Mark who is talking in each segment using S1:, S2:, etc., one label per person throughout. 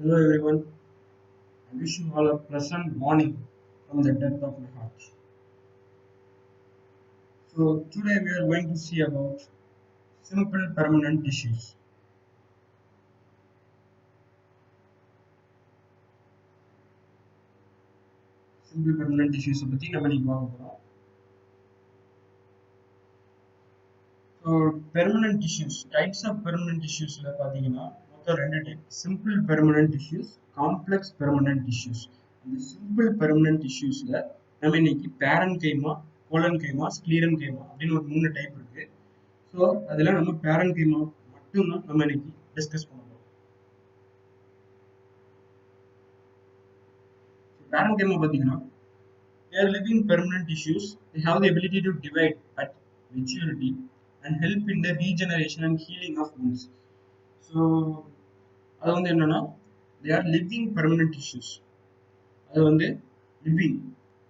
S1: Hello everyone, I wish you all a pleasant morning from the depth of my heart. So today we are going to see about simple permanent tissues. Simple permanent tissues பத்தி நம்ம இன்னைக்கு பார்க்க போறோம். So permanent tissues, types of permanent tissuesல பாத்தீங்கன்னா மொத்தம் ரெண்டு type. Simple permanent tissues, complex permanent tissues. இந்த simple permanent tissuesல நம்ம இன்னைக்கு பேரன்கைமா, கோலன்கைமா, ஸ்க்ளீரன்கைமா அப்படின்னு ஒரு மூணு டைப் இருக்கு. ஸோ அதில் நம்ம பேரன்கைமா மட்டும்தான் நம்ம இன்னைக்கு டிஸ்கஸ் பண்ண போறோம். Parenchyma பார்த்தீங்கன்னா they are living permanent tissues. They have the ability to divide at maturity and help in the regeneration and healing of wounds. So அது வந்து என்னன்னா they are living permanent tissues. அது வந்து living,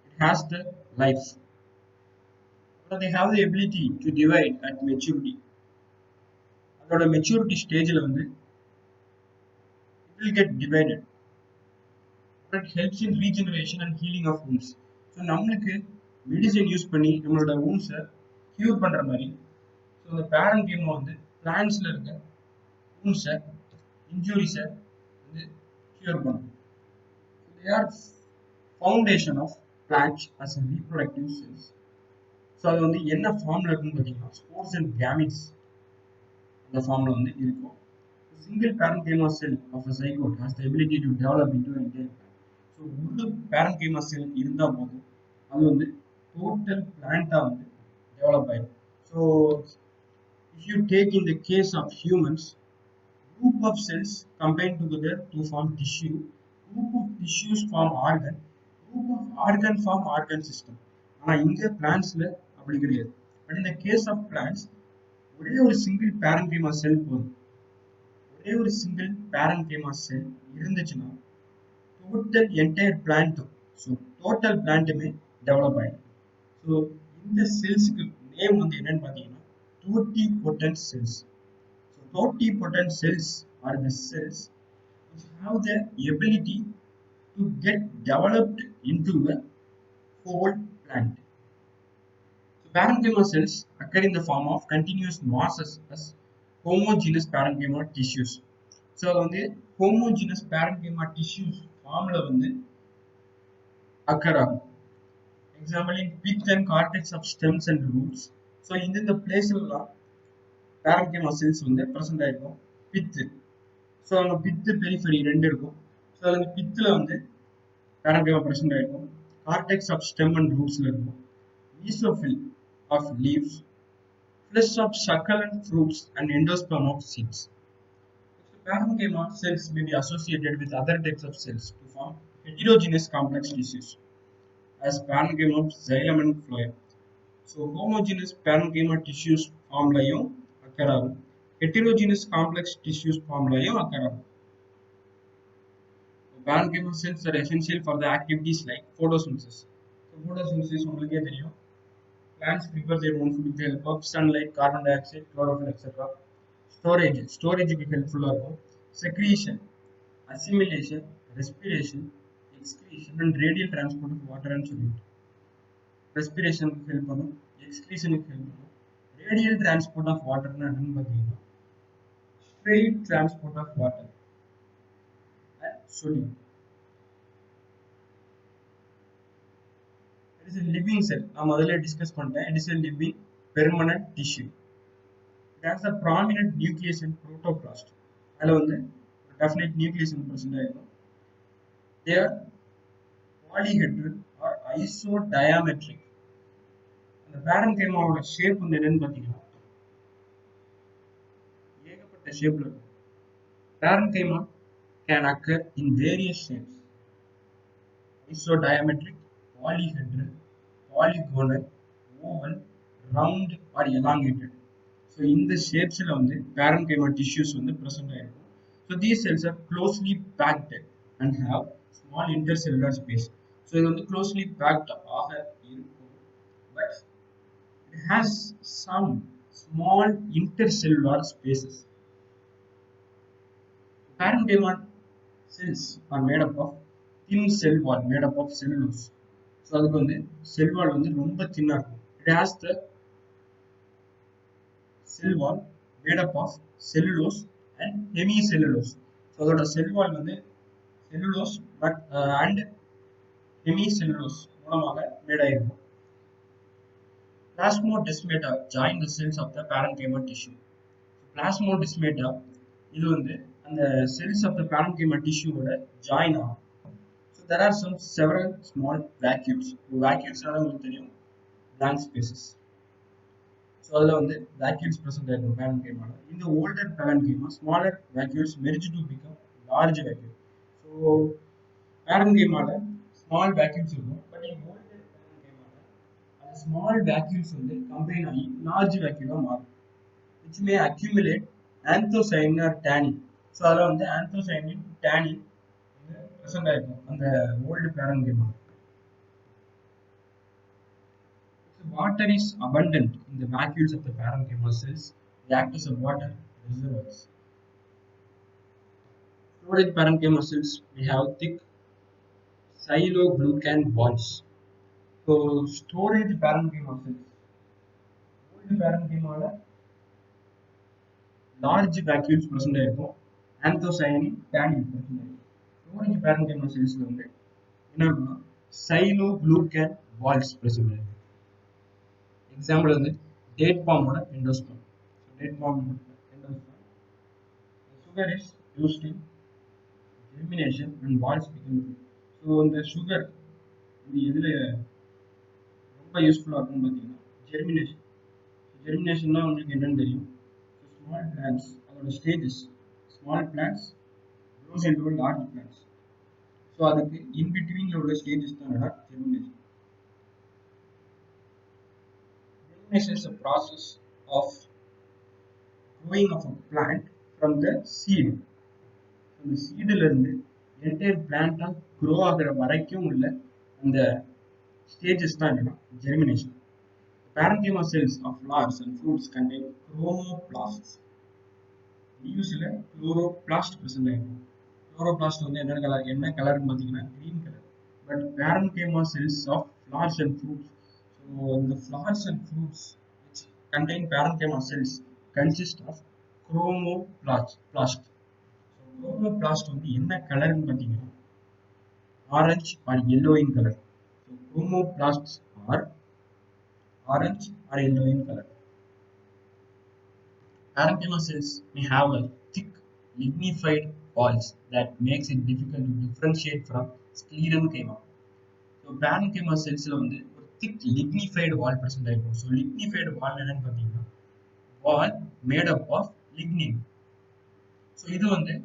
S1: it has the life. But they have the ability to divide at maturity. அதோட maturity ஸ்டேஜில் வந்து it will get divided. But it helps in regeneration and healing of wounds. So நம்மளுக்கு medicine use பண்ணி நம்மளோட wounds-அ cure பண்ணுற மாதிரி so இந்த parenchyma வந்து பிளான்ட்ஸில் இருக்க wounds-அ இன்ஜுரிஸை வந்து கியூர் பண்ணும். They are foundation of plants as a reproductive cells. So அது வந்து என்ன ஃபார்மில் இருக்குன்னு பார்த்தீங்கன்னா ஸ்போர்ஸ் அண்ட் கேமிட்ஸ் அந்த ஃபார்மில் வந்து இருக்கும். Single parenchyma cell of a zygote has the ability to develop into an entire plant. So ஒரு parenchyma cell இருந்தால் போதும் அது வந்து டோட்டல் பிளான்ட்டாக வந்து டெவலப் ஆயிடும். So if you take in the case of humans, group of cells combine together to form tissue, group of tissues form organ, group of organ form organ system. ஆனால் இங்கே பிளான்ட்ஸில் அப்படி கிடையாது. பட் இந்த case of plants ஒரே ஒரு single parenchyma செல் போதும். ஒரே ஒரு சிங்கிள் parenchyma செல் இருந்துச்சுன்னா டோட்டல் என்டையர் பிளான்ட்டும் ஸோ டோட்டல் பிளான்ட்டுமே டெவலப் ஆகிடும். ஸோ இந்த செல்ஸுக்கு நேம் வந்து என்னன்னு பார்த்தீங்கன்னா totipotent cells. So totipotent cells are the cells which have the ability to get developed into a whole plant. So parenchyma cells occur in the form of continuous masses as homogeneous parenchyma tissues. So வந்து homogeneous parenchyma tissues ஃபார்மில் வந்து occur ஆகும். Example in pith and cortex of stems and roots. So இந்த பிளேஸ்லாம் parenchyma cells வந்து present ஆயிருக்கும். பித்து so அங்கே பித்து பெரிஃபெரி ரெண்டு இருக்கும். ஸோ அது வந்து பித்தில் வந்து parenchyma ப்ரெசென்ட் ஆயிருக்கும். கார்டெக்ஸ் ஆஃப் ஸ்டெம் அண்ட் ரூட்ஸில் இருக்கும். mesophil of leaves, flesh of succulent fruits and endosperm of seeds. Parenchyma cells may be associated with other types of cells to form heterogeneous complex tissues as parenchyma of xylem and phloem. So homogeneous parenchyma tissues formலையும் occur ஆகும். Heterogeneous complex tissues formலையும் occur ஆகும். Parenchyma cells are essential for the activities like photosynthesis. So photosynthesis உங்களுக்கே தெரியும். Plants prepare their own food with the help of sunlight, carbon dioxide, chlorophyll, etc. ஸ்டோரேஜுக்கு ஹெல்ப்ஃபுல்லாக இருக்கும். Secretion, assimilation, respiration, excretion and radial transport of வாட்டர்னு சொல்லிட்டு ரெஸ்பிரேஷனுக்கு help பண்ணும், எக்ஸ்கிரீஷனுக்கு ஹெல்ப் பண்ணும். ரேடியல் டிரான்ஸ்போர்ட் ஆஃப் வாட்டர்னு என்னன்னு பார்த்தீங்கன்னா straight transport of water and sodium. It is a living cell. நான் முதல்ல டிஸ்கஸ் பண்ணிட்டேன். It is a living permanent tissue. It has a prominent nucleus and protoplast. அதில் வந்து definite nucleus present ஆயிருக்கும். They are polyhedral or isodiametric. அந்த parenchymaவோட shape வந்து என்னன்னு பார்த்தீங்கன்னா ஏகப்பட்ட ஷேப்ல இருக்கும். Parenchyma can occur in various shapes: isodiametric, polyhedral, polygonal, oval, round or elongated. So இந்த ஷேப்ஸில் வந்து parenchyma tissues வந்து present ஆயிருக்கும். So these cells are closely packed and have small intercellular space. So இது வந்து closely packed ஆக இருக்கும். But it has some small intercellular spaces. Parenchyma cells are made up of thin cell wall made up of cellulose. So அதுக்கு வந்து செல் வால் வந்து ரொம்ப தின்னா இருக்கும். It has the cell wall made up of cellulose and hemicellulose. So அதோட செல் வால் வந்து cellulose but and hemicellulose மூலமாக mat ஆயிருக்கும். Plasmodesmata join the cells of the parenchyma tissue. Plasmodesmata இது வந்து அந்த cells of the parenchyma tissue ஓட join ஆகும். So there are several small vacuoles. Vacuoles உங்களுக்கு தெரியும், blank spaces. So அதில் வந்து vacuoles present ஆயிருக்கும் parenchyma. In the older parenchyma, smaller vacuoles merge to become large vacuole. So parenchyma small vacuoles இருக்கும், but in older parenchyma அந்த small vacuoles வந்து combine ஆகி large vacuole மாறும், which may accumulate anthocyanin or tannin. So அதில் வந்து anthocyanin, tannin present ஆயிருக்கும் அந்த old parenchyma. Water is abundant in the vacuoles of the parenchyma cells. They act as a water reservoirs. Storage parenchyma cells, we have thick xyloglucan walls. So storage parenchyma cells, old parenchyma large vacuoles present ஆயிருக்கும், anthocyanin, tannin present ஆயிருக்கும். Storage parenchyma cells வந்து என்ன இருக்குன்னா xyloglucan walls present ஆயிருக்கும். Example வந்து date பாமோட endosperm. Date palm endosperm. Sugar is used in germination and walls become thick. So இந்த sugar இது எதில் ரொம்ப யூஸ்ஃபுல்லாக இருக்கும்னு பார்த்தீங்கன்னா ஜெர்மினேஷன். ஜெர்மினேஷன்னா உங்களுக்கு என்னன்னு தெரியும். ஸ்மால் பிளான்ஸ் அதோட stages, small plants grows into large plants. So அதுக்கு இன்பிட்வீனில் உள்ள ஸ்டேஜஸ் தான் germination. Germination is a process of growing of a plant from the seed. அந்த சீடுல இருந்து என்டையர் பிளான்டா க்ரோ ஆகிற வரைக்கும் உள்ள அந்த ஸ்டேஜஸ் தான் என்னன்னா germination. Parenchyma cells of flowers and fruits contain chromoplasts. Leavesல chloroplast present ஆயிருக்கும். Chloroplast வந்து என்ன கலர்னு பார்த்தீங்கன்னா green colour. But parenchyma cells of flowers and fruits, so the flowers and fruits which contain parenchyma cells consist of chromoplast. So chromoplast வந்து என்ன கலர்னு பார்த்தீங்கன்னா orange or yellow in color. So chromoplasts are orange or yellow in color. Parenchyma cells may have a thick lignified walls that makes it difficult to differentiate from sclerenchyma. So parenchyma cellsல வந்து ஒரு thick lignified wall present ஆயிருக்கும். So lignified wall என்னன்னு பார்த்தீங்கன்னா wall made up of lignin. So இது வந்து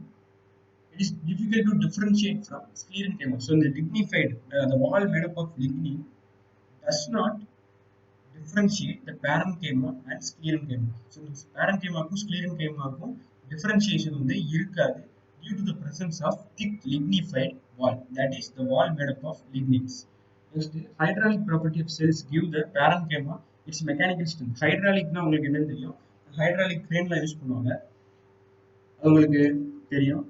S1: it is difficult to differentiate from sclerenchyma. So the lignified, the wall made up of lignin does not differentiate the parenchyma and sclerenchyma. So parenchymaக்கும் sclerenchymaக்கும் differentiation வந்து இருக்காது due to the presence of thick lignified wall, that is the wall made up of lignins. Next, hydraulic property of cells give the parenchyma its mechanical strength. Hydraulicனா உங்களுக்கு என்னன்னு தெரியும், hydraulic கிரேன்ல use பண்ணுவாங்க, அது உங்களுக்கு தெரியும்.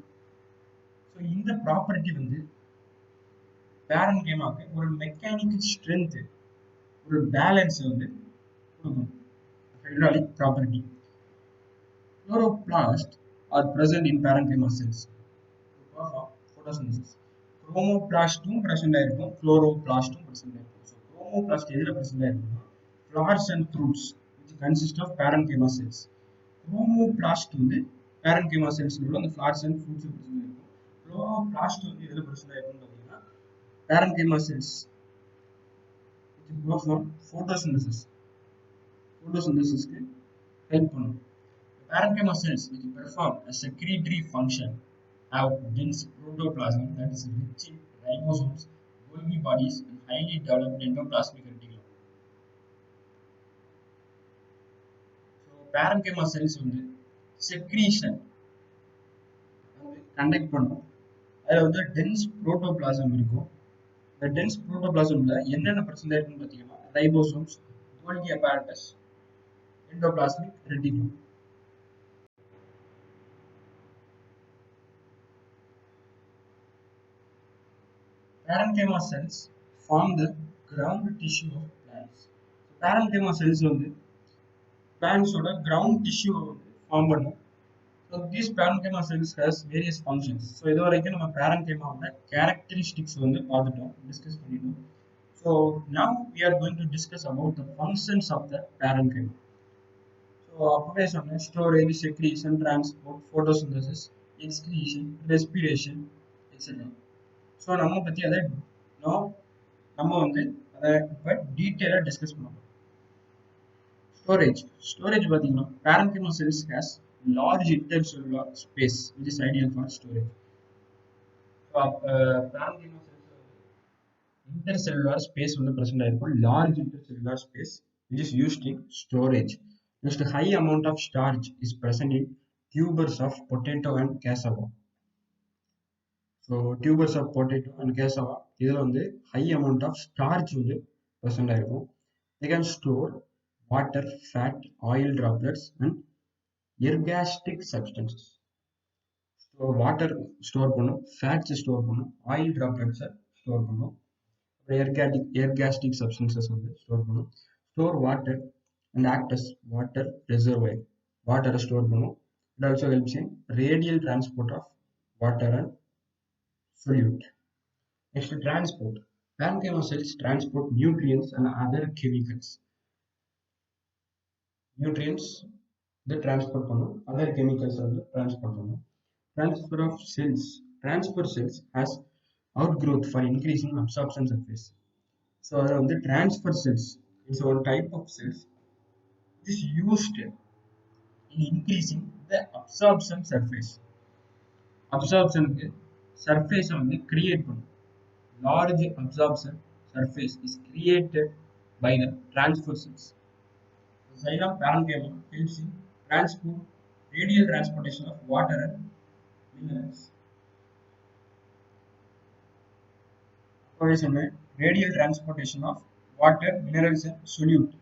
S1: So இந்த ப்ராப்பர்ட்டி வந்து parenchymaக்கு ஒரு மெக்கானிக்கல் ஸ்ட்ரென்த், ஒரு பேலன்ஸ் வந்து கொடுக்கும். Hydraulic property. Chloroplasts are present in parenchyma cells because of photosynthesis. Chromoplasts present ஆயிருக்கும், chloroplasts present ஆயிருக்கும். So chromoplast எதுல present ஆயிருக்கும்னா flowers and fruits which consist of parenchyma cells. Chromoplast வந்து parenchyma cells உள்ள அந்த flowers and fruits present ஆயிருக்கும். Chloroplast வந்து எதுல present ஆயிருக்கும்னு பார்த்தீங்கன்னா parenchyma cells which perform photosynthesis. Photosynthesisக்கு help பண்ணும். Parenchyma cells which perform a secretory function have dense protoplasm that is rich in ribosomes, Golgi bodies, and highly developed endoplasmic reticulum. So parenchyma cells வந்து secretion conduct பண்ணும். அதில் வந்து dense protoplasm இருக்கும். இந்த dense protoplasmல என்னென்ன பிரச்சனை இருக்குன்னு பார்த்தீங்கன்னா ribosomes, Golgi apparatus, endoplasmic reticulum. reticulum. parenchyma cells form the ground tissue of plants. parenchyma cells வந்து plants ஓட ground tissue வந்து form பண்ணும். So these parenchyma cells has various functions. So இது வரைக்கும் நம்ம parenchyma ஓட characteristics வந்து பார்த்துட்டோம், discuss பண்ணிட்டோம். So now we are going to discuss about the functions of the parenchyma. So அப்பவே சொன்னேன், storage, secretion, transport, photosynthesis, excretion, respiration, etc. So நம்ம பற்றி அதை நம்ம வந்து அதை இப்போ டீட்டெயிலாக டிஸ்கஸ் பண்ண போகிறோம். ஸ்டோரேஜ் பார்த்தீங்கன்னா parenchyma cells has large intercellular space which is ideal for storage. So parenchyma cells intercellular space வந்து present ஆயிருக்கும், large intercellular space which is used in storage. Just a high amount of starch is present in tubers of potato and cassava. So tubers of potato and cassava இதில் வந்து high amount of starch வந்து present ஆகிருக்கும். they can store water, fat, oil droplets and ergastic substances. So water store பண்ணும், fats store பண்ணும், oil ட்ராப்லெட்ஸை store பண்ணும், ergastic substances வந்து store பண்ணும். Store water and acts water reservoir, வாட்டரை store பண்ணும். It also helps in radial transport of water and solute. Next, transport. Parenchyma cells transport nutrients and other chemicals. Nutrients the transport பண்ணும், other chemicals வந்து transport பண்ணும். Transfer of cells. Transfer cells has outgrowth for increasing absorption surface. So அதில் வந்து transfer cells is one type of cells which is used in increasing the absorption surface. Absorptionக்கு surface வந்து create பண்ணும். Large absorption surface is created by the transfer cells. The xylem parenchyma helps in transport, radial transportation of water and minerals. Radial transportation of water, minerals and solute.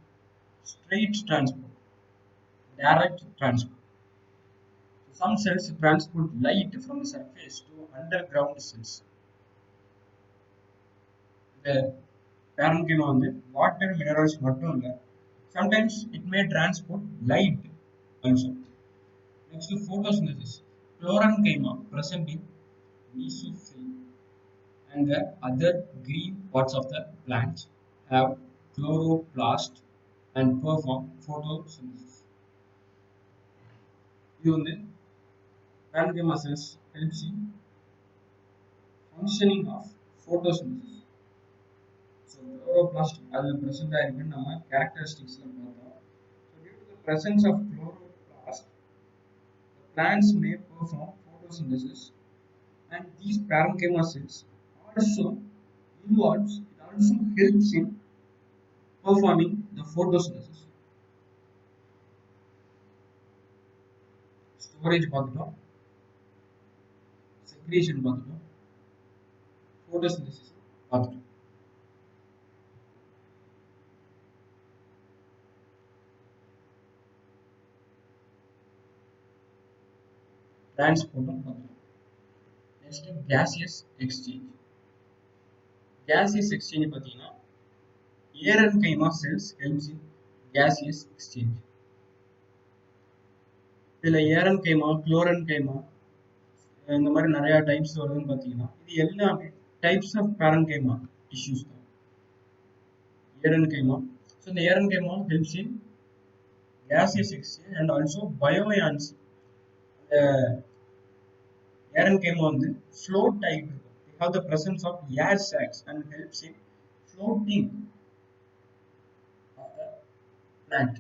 S1: Straight transport, direct transport. Some cells transport light from the surface to underground cells. The parenchyma வந்து water, minerals மட்டும் இல்லை, sometimes it may transport light also. Next, photosynthesis. Chlorenchyma present in mesophyll and the other green parts of the plant have chloroplast and perform photosynthesis. இது வந்து parenchyma cells helps in functioning of photosynthesis. So chloroplast அதில் present ஆயிருக்குன்னு நம்ம characteristicsல பார்த்தோம். So due to the presence of chloroplast, the plants may perform photosynthesis, and these parenchyma cells also helps in performing the photosynthesis. Storage பார்த்துட்டோம், secretion பார்த்துட்டோம், photosynthesis பார்த்துட்டோம். Transport பார்த்துட்டோம். Next, gaseous exchange. Gaseous exchange பார்த்தீங்கன்னா parenchyma cells helps in gaseous exchange. இதில் parenchyma, chlorenchyma இந்த மாதிரி நிறைய types வருதுன்னு பார்த்தீங்கன்னா இது எல்லாமே டைப்ஸ் ஆஃப் parenchyma tissues தான். parenchyma. So the parenchyma helps in gaseous exchange and also bioyancy. parenchyma வந்து float type இருக்கும். They have the presence of air sacs and helps in floating of the plant.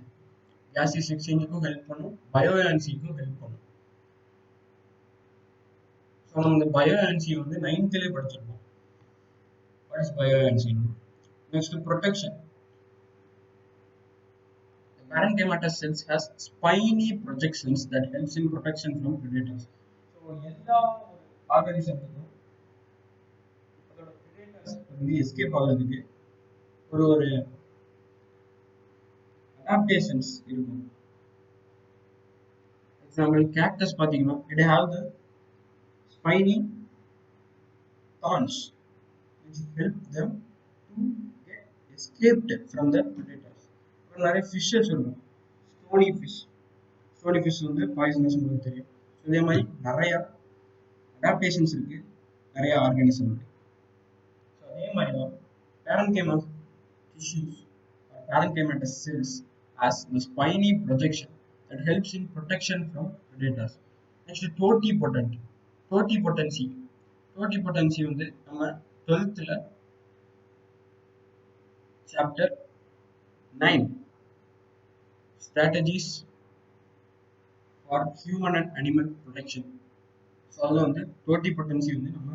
S1: gaseous exchange-க்கும் help பண்ணும், பயோயான்சிக்கும் help பண்ணும். So நம்ம இந்த பயோயான்சி வந்து 9th படிச்சிருப்போம். What is bioyancy? Next, protection. The parenchymatous cells has spiny projections that helps in protection from predators. So எல்லா ஆர்கானிசத்துக்கும் அதோட predators வந்து எஸ்கேப் ஆகிறதுக்கு ஒரு adaptations இருக்கும். Example, cactus பார்த்தீங்கன்னா it have the spiny thorns which help them to get escaped from the predators. அப்புறம் நிறைய fishes இருக்கும். Stony fish. ஸ்டோனி ஃபிஷ் வந்து பாய்சனஸ் உங்களுக்கு தெரியும். ஸோ இதே மாதிரி நிறையா அடாப்டேஷன்ஸ் இருக்கு. நிறைய ஆர்கானிசம் இருக்கு. ஸோ அதே மாதிரி தான் parenchyma tissues or parenchymatous cells as the spiny projection that helps in protection from predators. Next, totipotent. Totipotency. Totipotency வந்து நம்ம 12th chapter 9 strategies for human and animal protection. So அதில் வந்து totipotency வந்து நம்ம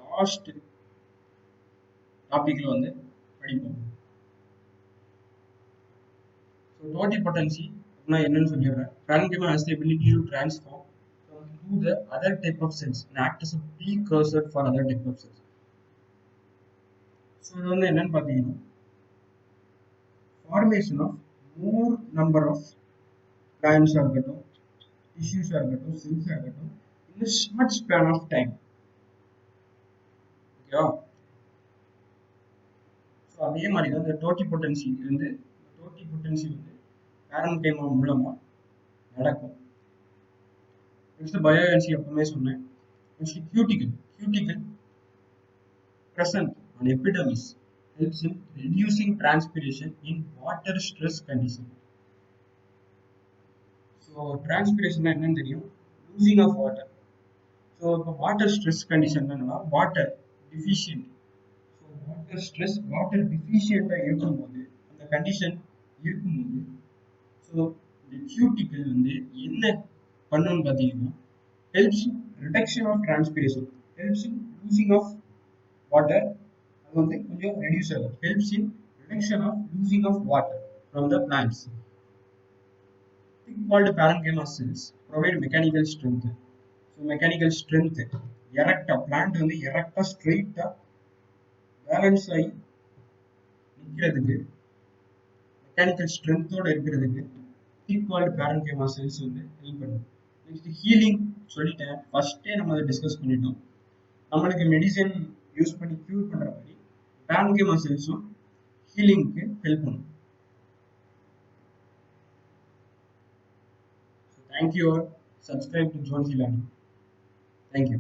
S1: லாஸ்ட் டாபிக்ல வந்து படிப்போம். ஸோ totipotency அப்படின்னா என்னன்னு சொல்லிடுறேன். Parenchyma has the ability to transform to the other type of cells and act as a precursor for other type of cells. So இது வந்து என்னன்னு பார்த்தீங்கன்னா formation of more number of பிளான்ஸாக இருக்கட்டும், டிஷ்யூஸாக இருக்கட்டும், செல்ஸாக இருக்கட்டும், in a short span of time. ஓகேவா? ஸோ அதே மாதிரி தான் இந்த டோட்டிபொட்டன்சி வந்து பேரன்கைமா மூலமாக நடக்கும். நெக்ஸ்ட் பயோஎன்சி எப்பவுமே சொன்னேன். Next cuticle present on epidermis helps in reducing transpiration in water stress condition. So transpiration என்னன்னு தெரியும், losing of water. So இப்போ water stress condition என்னன்னா water deficient. So water stress water deficient இருக்கும்போது அந்த கண்டிஷன் இருக்கும்போது so இந்த cuticle வந்து என்ன பண்ணணும்னு பார்த்தீங்கன்னா helps in reduction of transpiration, helps in losing of water. அது வந்து கொஞ்சம் ரெடியூஸ் ஆகும். helps in reduction of losing of water from the plants. Thick walled parenchyma cells provide mechanical strength. So mechanical strength எரெக்டா plant வந்து எரெக்டா ஸ்ட்ரெயிட்டா balance ஆகி நிற்கிறதுக்கு மெக்கானிக்கல் ஸ்ட்ரென்த்தோட இருக்கிறதுக்கு திக் வால்டு பேரன்கைமா செல்ஸ் வந்து ஹெல்ப் பண்ணும். நெக்ஸ்ட் ஹீலிங் சொல்லிட்டேன், ஃபர்ஸ்டே நம்ம அதை டிஸ்கஸ் பண்ணிட்டோம். நம்மளுக்கு மெடிசன் யூஸ் பண்ணி க்யூர் பண்ணுற மாதிரி பேரன்கைமா செல்ஸும் ஹீலிங்க்கு ஹெல்ப் பண்ணும். Thank you all. Subscribe to Jonesy Learning. Thank you.